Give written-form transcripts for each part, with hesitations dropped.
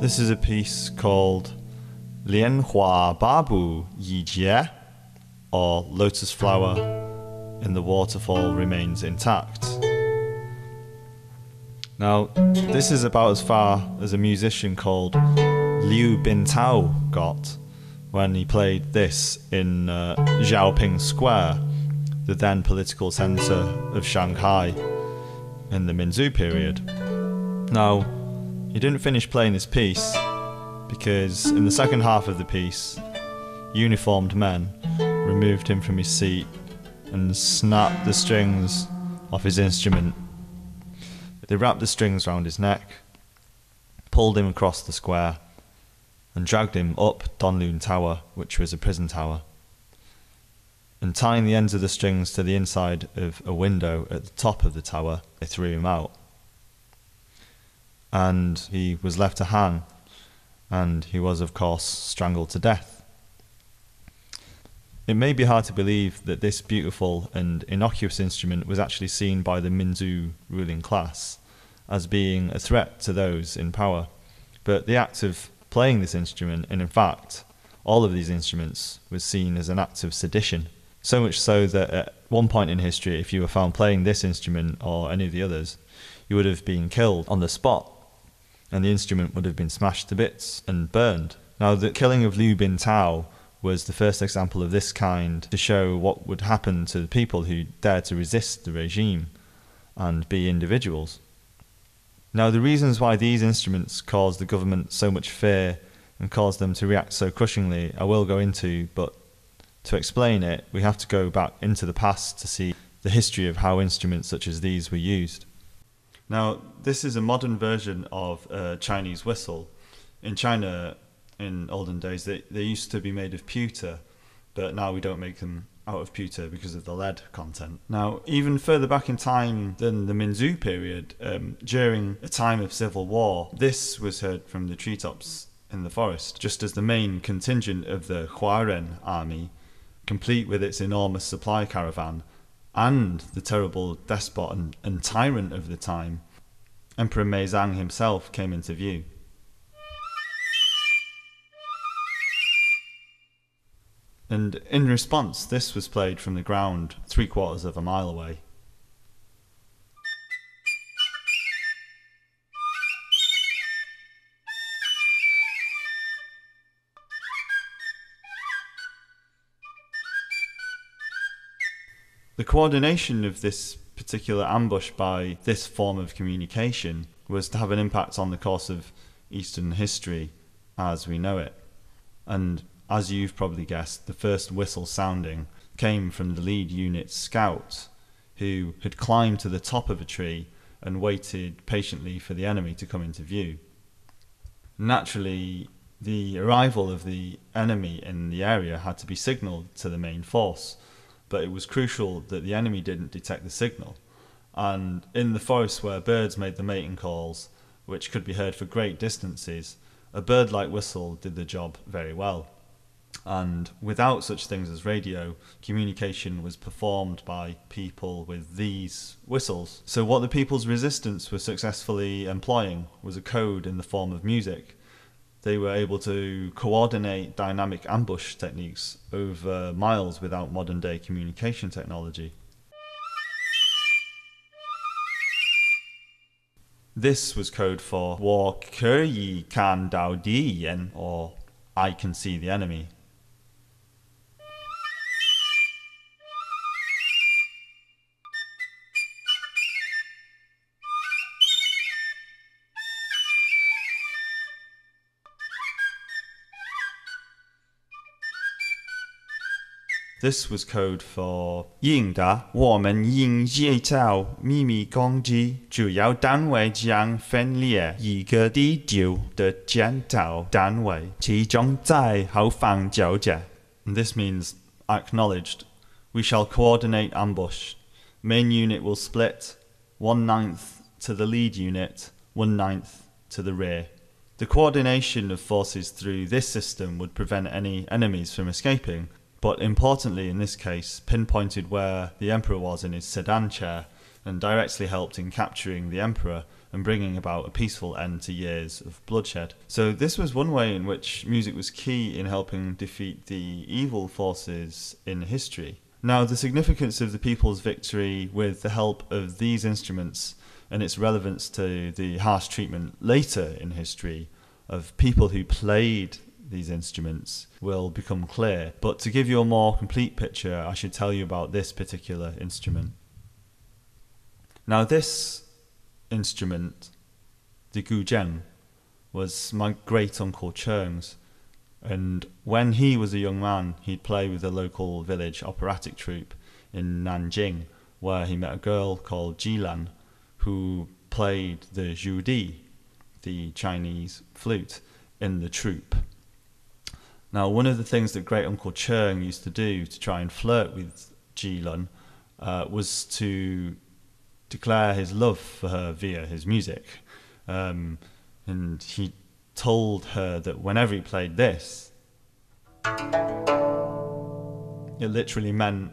This is a piece called Lian Hua Babu Yi Jie, or Lotus Flower in the Waterfall Remains Intact. Now, this is about as far as a musician called Liu Bintao got when he played this in Xiaoping Square, the then political centre of Shanghai in the Minzu period. Now, he didn't finish playing this piece because in the second half of the piece, uniformed men removed him from his seat and snapped the strings off his instrument. They wrapped the strings round his neck, pulled him across the square, and dragged him up Donlun Tower, which was a prison tower. And tying the ends of the strings to the inside of a window at the top of the tower, they threw him out. And he was left to hang, and he was, of course, strangled to death. It may be hard to believe that this beautiful and innocuous instrument was actually seen by the Minzu ruling class as being a threat to those in power, but the act of playing this instrument, and in fact all of these instruments, was seen as an act of sedition. So much so that at one point in history, if you were found playing this instrument or any of the others, you would have been killed on the spot, and the instrument would have been smashed to bits and burned. Now, the killing of Liu Bintao was the first example of this kind to show what would happen to the people who dared to resist the regime and be individuals. Now, the reasons why these instruments caused the government so much fear and caused them to react so crushingly I will go into, but to explain it, we have to go back into the past to see the history of how instruments such as these were used. Now, this is a modern version of a Chinese whistle. In China, in olden days, they used to be made of pewter, but now we don't make them out of pewter because of the lead content. Now, even further back in time than the Minzu period, during a time of civil war, this was heard from the treetops in the forest, just as the main contingent of the Huaren army, complete with its enormous supply caravan, and the terrible despot and tyrant of the time, Emperor Meizang himself, came into view. And in response, this was played from the ground 3/4 of a mile away. The coordination of this particular ambush by this form of communication was to have an impact on the course of Eastern history as we know it. And as you've probably guessed, the first whistle sounding came from the lead unit's scout, who had climbed to the top of a tree and waited patiently for the enemy to come into view. Naturally, the arrival of the enemy in the area had to be signalled to the main force, but it was crucial that the enemy didn't detect the signal. And in the forest where birds made the mating calls, which could be heard for great distances, a bird-like whistle did the job very well. And without such things as radio, communication was performed by people with these whistles. So what the People's Resistance were successfully employing was a code in the form of music. They were able to coordinate dynamic ambush techniques over miles without modern-day communication technology. This was code for 我可以看到敌人, or I can see the enemy. This was code for 应的我们应接受秘密攻击，主要单位将分裂一个地球的战斗单位，其中在后方纠结。And this means acknowledged. We shall coordinate ambush. Main unit will split 1/9 to the lead unit, 1/9 to the rear. The coordination of forces through this system would prevent any enemies from escaping, but importantly in this case pinpointed where the emperor was in his sedan chair and directly helped in capturing the emperor and bringing about a peaceful end to years of bloodshed. So this was one way in which music was key in helping defeat the evil forces in history. Now, the significance of the people's victory with the help of these instruments and its relevance to the harsh treatment later in history of people who played these instruments will become clear. But to give you a more complete picture, I should tell you about this particular instrument. Now, this instrument, the guzheng, was my great-uncle Cheng's, and when he was a young man, he'd play with the local village operatic troupe in Nanjing, where he met a girl called Jilan, who played the zhudi, the Chinese flute, in the troupe. Now, one of the things that Great Uncle Cheng used to do to try and flirt with Jilan was to declare his love for her via his music. And he told her that whenever he played this, it literally meant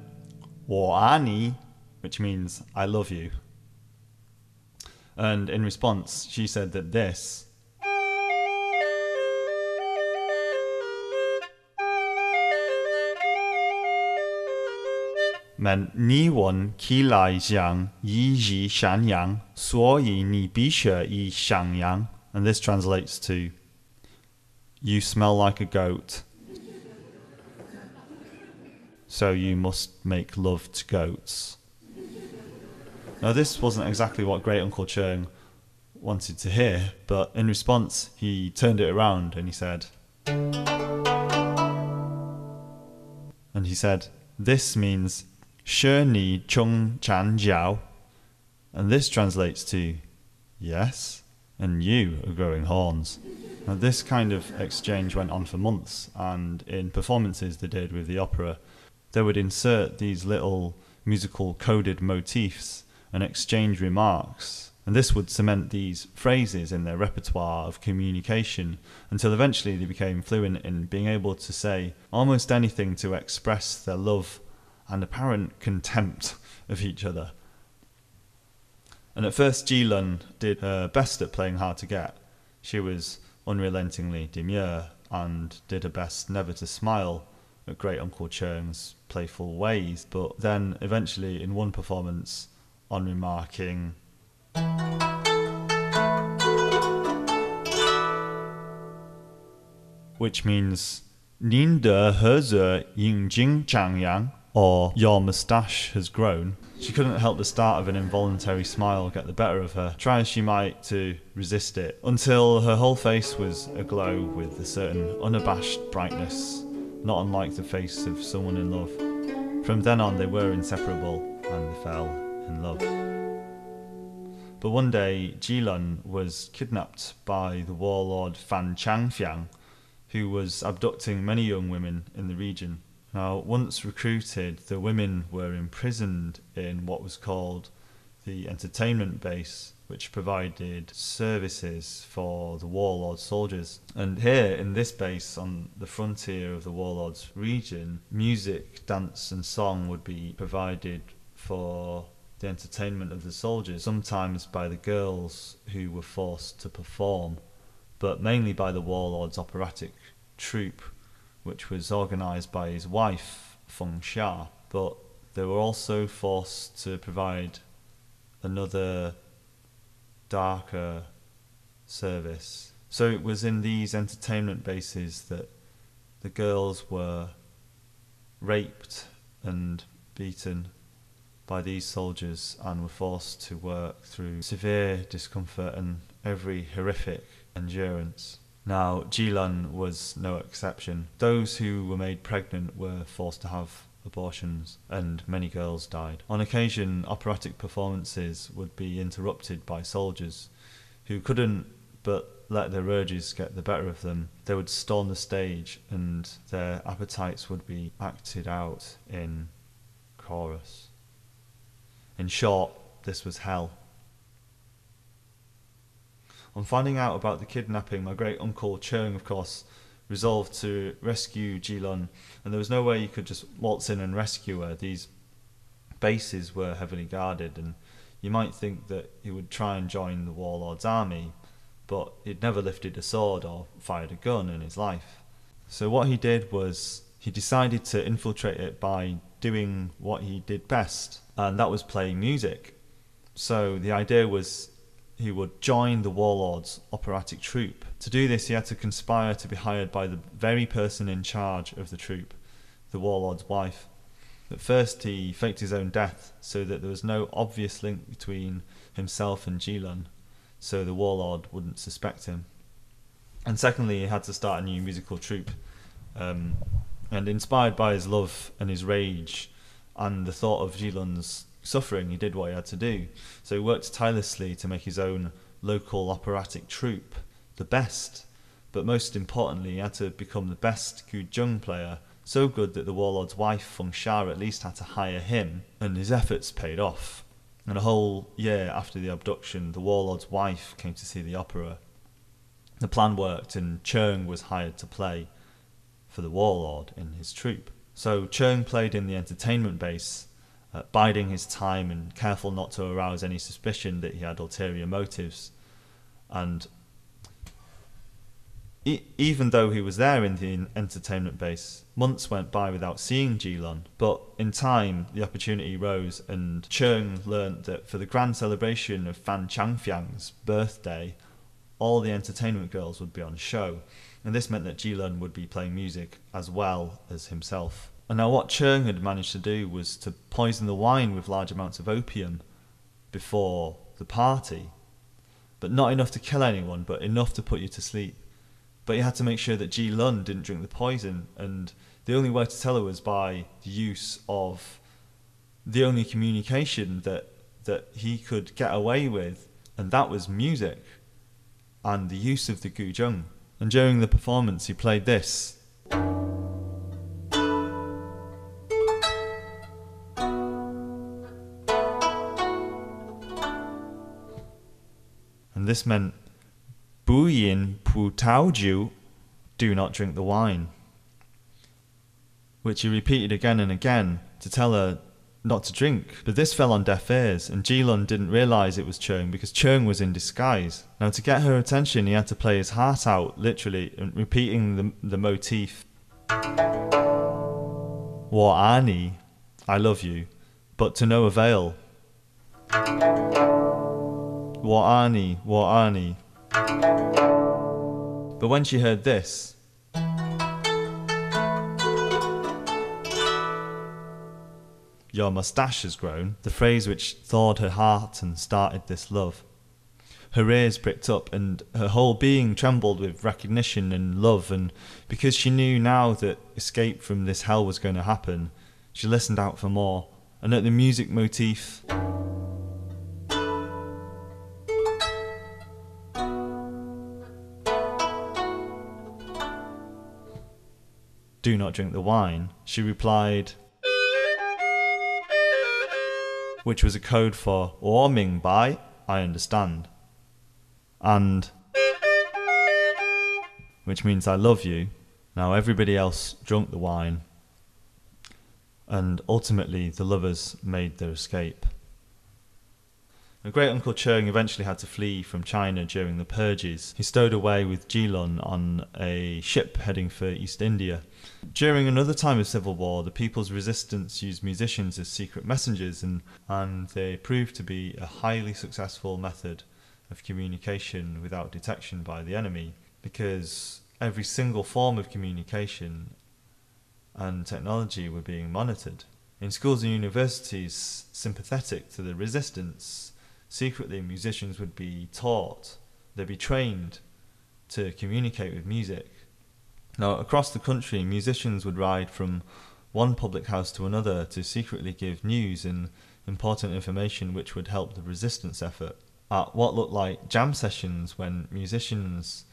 我爱你, which means I love you. And in response, she said that this meant 你闻起来像一只山羊，所以你必须以山羊. And this translates to, you smell like a goat, so you must make love to goats. Now, this wasn't exactly what Great Uncle Cheng wanted to hear, but in response he turned it around and he said, this means 是你中长脚, and this translates to yes, and you are growing horns. Now this kind of exchange went on for months, and in performances they did with the opera, they would insert these little musical coded motifs and exchange remarks, and this would cement these phrases in their repertoire of communication until eventually they became fluent in being able to say almost anything to express their love and apparent contempt of each other. And at first Jilun did her best at playing hard to get. She was unrelentingly demure and did her best never to smile at Great Uncle Cheung's playful ways, but then eventually in one performance, on remarking which means 您的盒子已经长扬, or your moustache has grown, she couldn't help the start of an involuntary smile get the better of her, try as she might to resist it, until her whole face was aglow with a certain unabashed brightness, not unlike the face of someone in love. From then on they were inseparable and they fell in love. But one day Jilun was kidnapped by the warlord Fan Changfiang, who was abducting many young women in the region. Now, once recruited, the women were imprisoned in what was called the entertainment base, which provided services for the warlord's soldiers. And here, in this base on the frontier of the warlord's region, music, dance and song would be provided for the entertainment of the soldiers, sometimes by the girls who were forced to perform, but mainly by the warlord's operatic troupe, which was organised by his wife, Feng Xia. But they were also forced to provide another darker service. So it was in these entertainment bases that the girls were raped and beaten by these soldiers and were forced to work through severe discomfort and every horrific endurance. Now, Jilun was no exception. Those who were made pregnant were forced to have abortions, and many girls died. On occasion, operatic performances would be interrupted by soldiers who couldn't but let their urges get the better of them. They would storm the stage and their appetites would be acted out in chorus. In short, this was hell. On finding out about the kidnapping, my great uncle Cheung, of course, resolved to rescue Jilun, and there was no way you could just waltz in and rescue her. These bases were heavily guarded, and you might think that he would try and join the warlord's army, but he'd never lifted a sword or fired a gun in his life. So what he did was he decided to infiltrate it by doing what he did best, and that was playing music. So the idea was he would join the warlord's operatic troupe. To do this, he had to conspire to be hired by the very person in charge of the troupe, the warlord's wife. At first, he faked his own death so that there was no obvious link between himself and Jilun, so the warlord wouldn't suspect him. And secondly, he had to start a new musical troupe. And inspired by his love and his rage and the thought of Jilun's suffering, he did what he had to do. So he worked tirelessly to make his own local operatic troupe the best, but most importantly he had to become the best guzheng player, so good that the warlord's wife Feng Xia at least had to hire him, and his efforts paid off. And a whole year after the abduction, the warlord's wife came to see the opera. The plan worked and Cheung was hired to play for the warlord in his troupe. So Cheung played in the entertainment base, biding his time and careful not to arouse any suspicion that he had ulterior motives. And even though he was there in the entertainment base, months went by without seeing Jilun. But in time, the opportunity rose, and Cheung learnt that for the grand celebration of Fan Changfiang's birthday, all the entertainment girls would be on show, and this meant that Jilun would be playing music as well as himself. And now what Cheung had managed to do was to poison the wine with large amounts of opium before the party. but not enough to kill anyone, but enough to put you to sleep. But he had to make sure that Ji Lun didn't drink the poison, and the only way to tell her was by the use of the only communication that he could get away with, and that was music and the use of the guzheng. And during the performance he played this. And this meant Bu yin pu tao ju, do not drink the wine, which he repeated again and again to tell her not to drink. But this fell on deaf ears, and Ji Lun didn't realise it was Cheung because Cheung was in disguise. Now, to get her attention, he had to play his heart out, literally, and repeating the motif. Wo ani, I love you, but to no avail. Wo ani, wo ani. But when she heard this, your moustache has grown, the phrase which thawed her heart and started this love. Her ears pricked up and her whole being trembled with recognition and love, and because she knew now that escape from this hell was going to happen, she listened out for more, and at the music motif, do not drink the wine, she replied, which was a code for 我明白, I understand, and which means I love you. Now everybody else drank the wine, and ultimately the lovers made their escape. Great Uncle Cheung eventually had to flee from China during the purges. He stowed away with Ji Lun on a ship heading for East India. During another time of civil war, the People's Resistance used musicians as secret messengers, and they proved to be a highly successful method of communication without detection by the enemy, because every single form of communication and technology were being monitored. In schools and universities sympathetic to the resistance, secretly musicians would be taught, they'd be trained to communicate with music. Now, across the country, musicians would ride from one public house to another to secretly give news and important information which would help the resistance effort. At what looked like jam sessions, when musicians,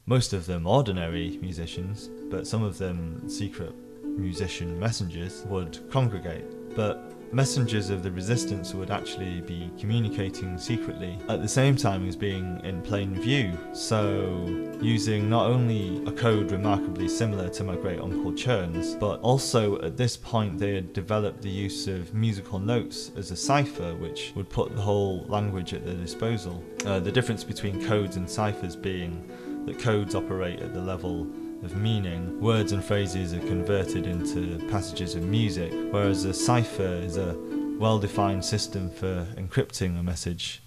most of them ordinary musicians, but some of them secret musician messengers, would congregate. But messengers of the resistance would actually be communicating secretly at the same time as being in plain view, so using not only a code remarkably similar to my great uncle Cheung's, but also at this point they had developed the use of musical notes as a cipher, which would put the whole language at their disposal. The difference between codes and ciphers being that codes operate at the level of meaning, words and phrases are converted into passages of music, whereas a cipher is a well-defined system for encrypting a message.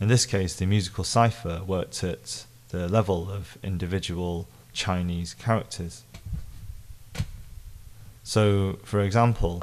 In this case, the musical cipher worked at the level of individual Chinese characters. So, for example,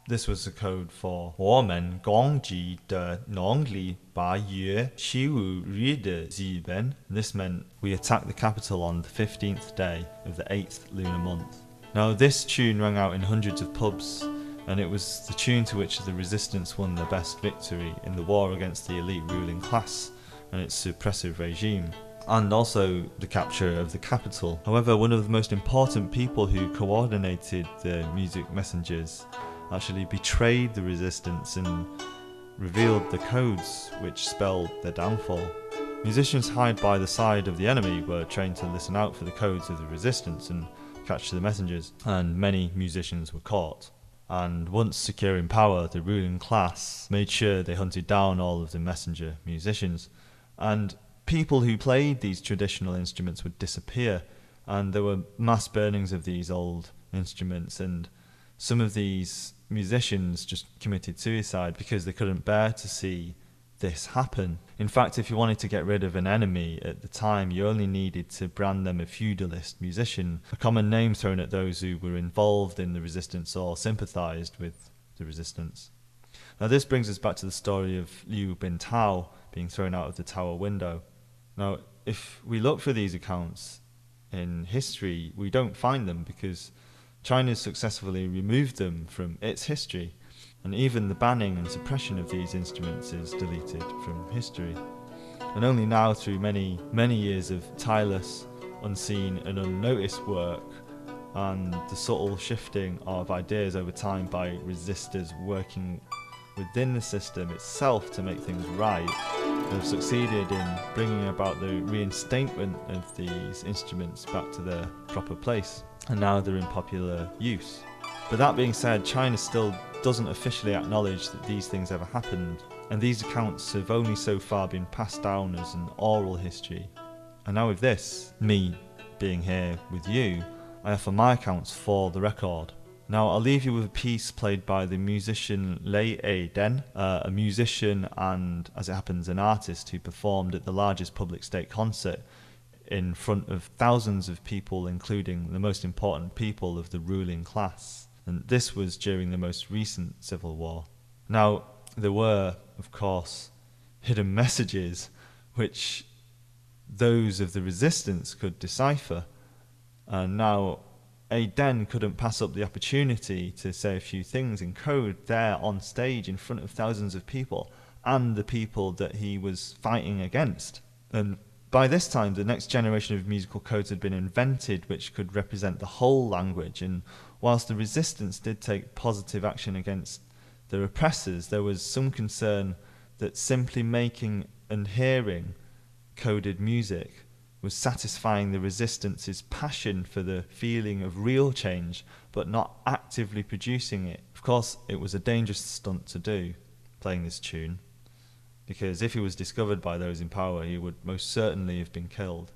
this was the code for 我们攻击的农历8月15日的日本. This meant we attacked the capital on the 15th day of the 8th lunar month. Now this tune rang out in hundreds of pubs, and it was the tune to which the resistance won their best victory in the war against the elite ruling class and its suppressive regime, and also the capture of the capital. However, one of the most important people who coordinated the music messengers actually betrayed the resistance and revealed the codes which spelled their downfall. Musicians hired by the side of the enemy were trained to listen out for the codes of the resistance and catch the messengers, and many musicians were caught. And once secure in power, the ruling class made sure they hunted down all of the messenger musicians, and people who played these traditional instruments would disappear, and there were mass burnings of these old instruments, and some of these musicians just committed suicide because they couldn't bear to see this happen. In fact, if you wanted to get rid of an enemy at the time, you only needed to brand them a feudalist musician, a common name thrown at those who were involved in the resistance or sympathised with the resistance. Now this brings us back to the story of Liu Bintao being thrown out of the tower window. Now, if we look for these accounts in history, we don't find them because China successfully removed them from its history, and even the banning and suppression of these instruments is deleted from history. And only now, through many, many years of tireless, unseen and unnoticed work, and the subtle shifting of ideas over time by resistors working within the system itself to make things right, have succeeded in bringing about the reinstatement of these instruments back to their proper place, and now they're in popular use. But that being said, China still doesn't officially acknowledge that these things ever happened, and these accounts have only so far been passed down as an oral history. And now with this, me being here with you, I offer my accounts for the record. Now I'll leave you with a piece played by the musician Lei A Den, a musician and, as it happens, an artist who performed at the largest public state concert in front of thousands of people, including the most important people of the ruling class. And this was during the most recent civil war. Now, there were, of course, hidden messages which those of the resistance could decipher. And now Aden couldn't pass up the opportunity to say a few things in code there on stage in front of thousands of people and the people that he was fighting against. And by this time, the next generation of musical codes had been invented which could represent the whole language, and whilst the resistance did take positive action against the repressors, there was some concern that simply making and hearing coded music was satisfying the resistance's passion for the feeling of real change, but not actively producing it. Of course, it was a dangerous stunt to do, playing this tune, because if he was discovered by those in power, he would most certainly have been killed.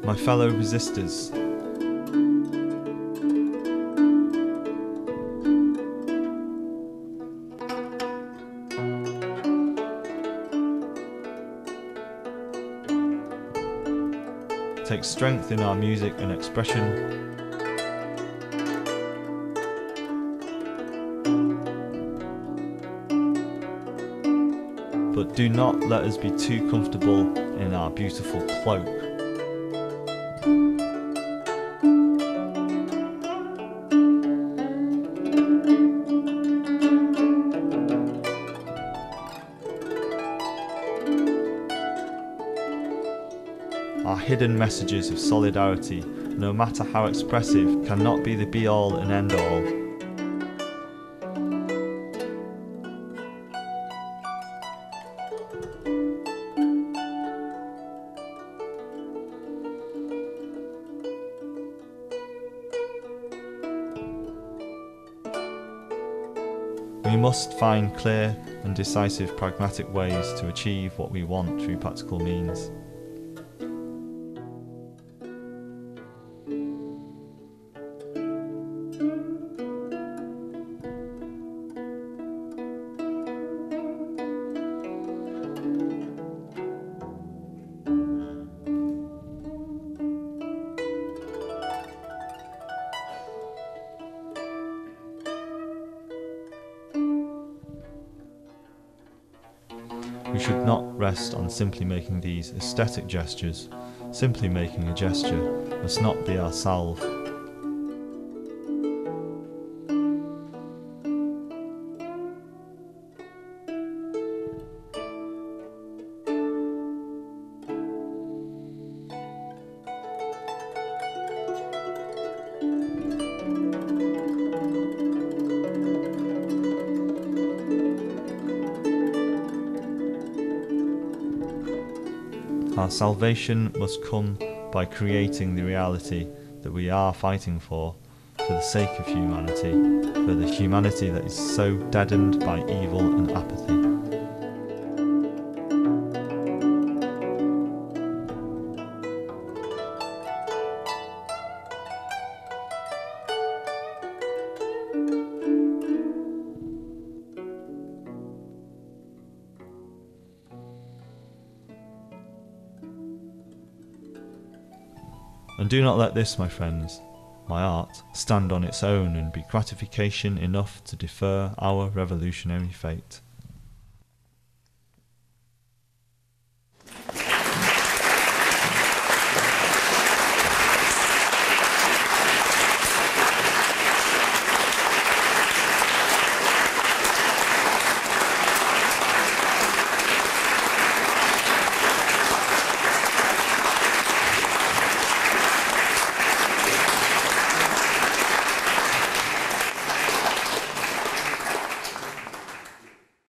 My fellow resistors, take strength in our music and expression. But do not let us be too comfortable in our beautiful cloak. Our hidden messages of solidarity, no matter how expressive, cannot be the be-all and end-all. We must find clear and decisive pragmatic ways to achieve what we want through practical means. We should not rest on simply making these aesthetic gestures. Simply making a gesture must not be our salve. Our salvation must come by creating the reality that we are fighting for the sake of humanity, for the humanity that is so deadened by evil and apathy. And do not let this, my friends, my art, stand on its own and be gratification enough to defer our revolutionary fate.